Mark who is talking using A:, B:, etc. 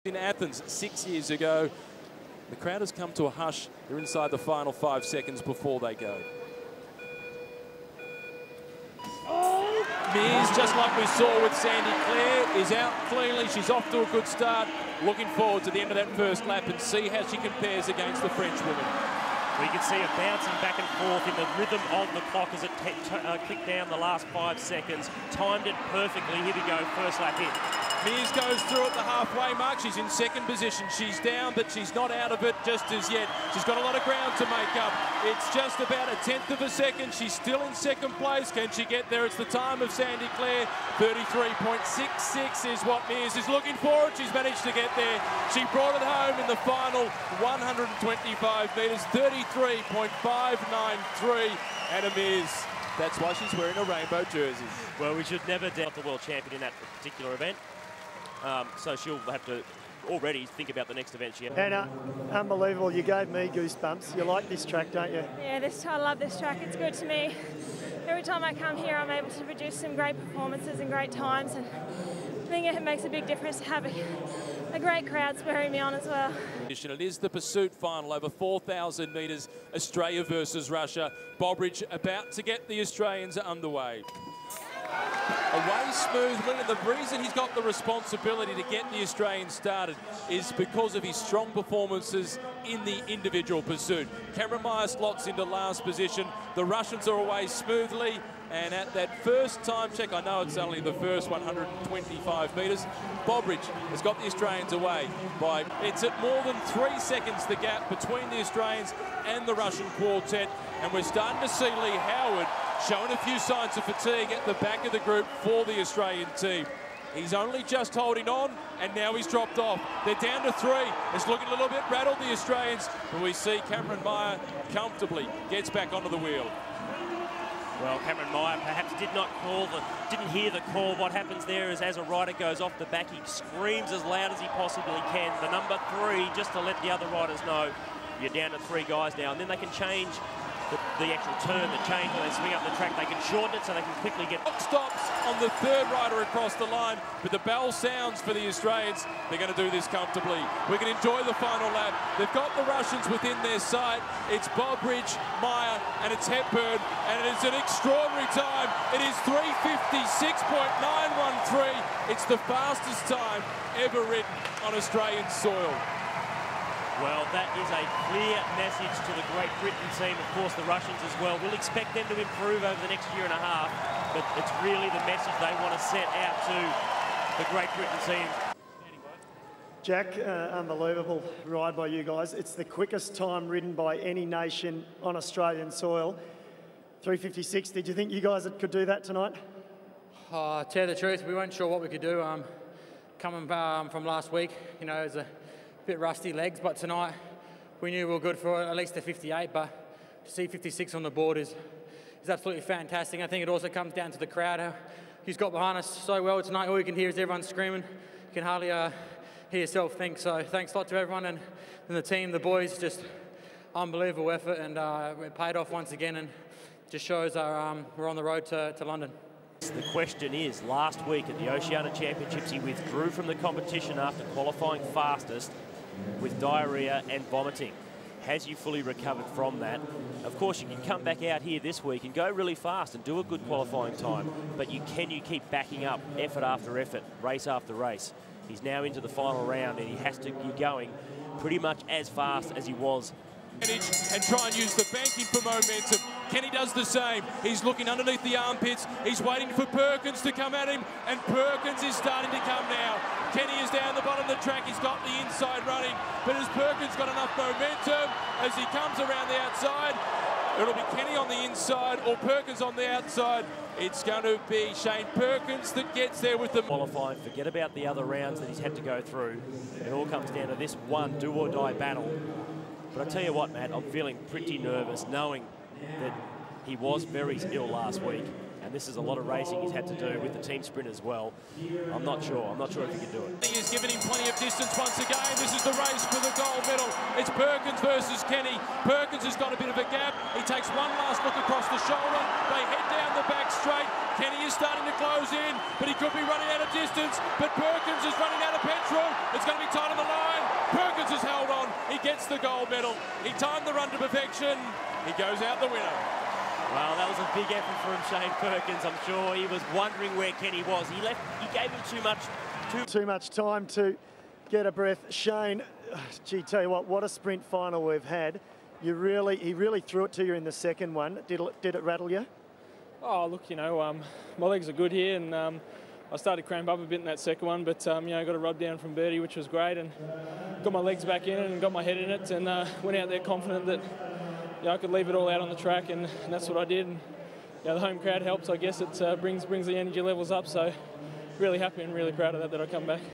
A: In Athens 6 years ago, the crowd has come to a hush. They're inside the final 5 seconds before they go. Mears, just like we saw with Sandy Clare, is out cleanly. She's off to a good start. Looking forward to the end of that first lap and see how she compares against the French woman.
B: We can see her bouncing back and forth in the rhythm of the clock as it clicked down the last 5 seconds. Timed it perfectly. Here we go, first lap in.
A: Mears goes through at the halfway mark. She's in second position. She's down, but she's not out of it just as yet. She's got a lot of ground to make up. It's just about a tenth of a second. She's still in second place. Can she get there? It's the time of Sandy Clare. 33.66 is what Mears is looking for, and she's managed to get there. She brought it home in the final 125 metres, 33.593. Anna Mears. That's why she's wearing a rainbow jersey.
B: Well, we should never doubt the world champion in that particular event. So she'll have to already think about the next event she has.
C: Anna, unbelievable. You gave me goosebumps. You like this track, don't you?
D: Yeah, I love this track. It's good to me. Every time I come here, I'm able to produce some great performances and great times. And I think it makes a big difference to have a great crowd spurring me on as well.
A: It is the pursuit final over 4,000 metres, Australia versus Russia. Bobridge about to get the Australians underway. Away smoothly, and the reason he's got the responsibility to get the Australians started is because of his strong performances in the individual pursuit. Cameron Meyer slots into last position. The Russians are away smoothly, and at that first time check, I know it's only the first 125 metres, Bobridge has got the Australians away by, it's at more than 3 seconds the gap between the Australians and the Russian quartet, and we're starting to see Lee Howard showing a few signs of fatigue at the back of the group for the Australian team. He's only just holding on, and now he's dropped off. They're down to 3. It's looking a little bit rattled, the Australians, but we see Cameron Meyer comfortably gets back onto the wheel.
B: Well, Cameron Meyer perhaps didn't hear the call. What happens there is as a rider goes off the back, he screams as loud as he possibly can. The number 3, just to let the other riders know, you're down to 3 guys now, and then they can change the actual turn, the change when they swing up the track. They can shorten it so they can quickly get...
A: Stops on the 3rd rider across the line, but the bell sounds for the Australians. They're going to do this comfortably. We can enjoy the final lap. They've got the Russians within their sight. It's Bobridge, Meyer, and it's Hepburn, and it is an extraordinary time. It is 3:56.913. It's the fastest time ever written on Australian soil.
B: Well, that is a clear message to the Great Britain team, of course the Russians as well. We'll expect them to improve over the next year and a half, but it's really the message they want to set out to the Great Britain team.
C: Jack, unbelievable ride by you guys. It's the quickest time ridden by any nation on Australian soil. 3:56. Did you think you guys could do that tonight?
E: To tell the truth, we weren't sure what we could do. Coming from last week, you know, it was a bit rusty legs, but tonight we knew we were good for at least a 58, but to see 56 on the board is absolutely fantastic. I think it also comes down to the crowd who's got behind us so well tonight. All you can hear is everyone screaming. You can hardly hear yourself think. So thanks a lot to everyone and the team, the boys, just unbelievable effort, and it paid off once again, and just shows we're on the road to London.
B: The question is, last week at the Oceania Championships, he withdrew from the competition after qualifying fastest with diarrhea and vomiting. Has you fully recovered from that? Of course, you can come back out here this week and go really fast and do a good qualifying time, but you keep backing up effort after effort, race after race. He's now into the final round, and he has to be going pretty much as fast as he was.
A: And try and use the banking for momentum. Kenny does the same. He's looking underneath the armpits. He's waiting for Perkins to come at him, and Perkins is starting to come now. Kenny is down the bottom of the track. He's got the inside running, but has Perkins got enough momentum as he comes around the outside? It'll be Kenny on the inside or Perkins on the outside. It's going to be Shane Perkins that gets there with the
B: qualifying. Forget about the other rounds that he's had to go through. It all comes down to this one do-or-die battle. But I tell you what, Matt, I'm feeling pretty nervous knowing that he was very ill last week, and this is a lot of racing he's had to do with the team sprint as well. I'm not sure if he can do it.
A: He has given him plenty of distance once again. This is the race for the gold medal. It's Perkins versus Kenny. Perkins has got a bit of a gap. He takes one last look across the shoulder. They head down the back straight. Kenny is starting to close in, but he could be running out of distance. But Perkins is running out of petrol. It's going to be tight on the line. Perkins has held on. He gets the gold medal. He timed the run to perfection. He goes out the winner.
B: Well, that was a big effort from Shane Perkins. I'm sure he was wondering where Kenny was. He gave him too much
C: time to get a breath. Shane, gee, tell you what a sprint final we've had. He really threw it to you in the second one. Did it rattle you?
F: Oh, look, you know, my legs are good here, and I started to cramp up a bit in that second one, but, you know, I got a rub down from Birdie, which was great, and got my legs back in it and got my head in it, and went out there confident that, you know, I could leave it all out on the track, and that's what I did. And, you know, the home crowd helps. I guess it brings the energy levels up, so really happy and really proud of that I come back.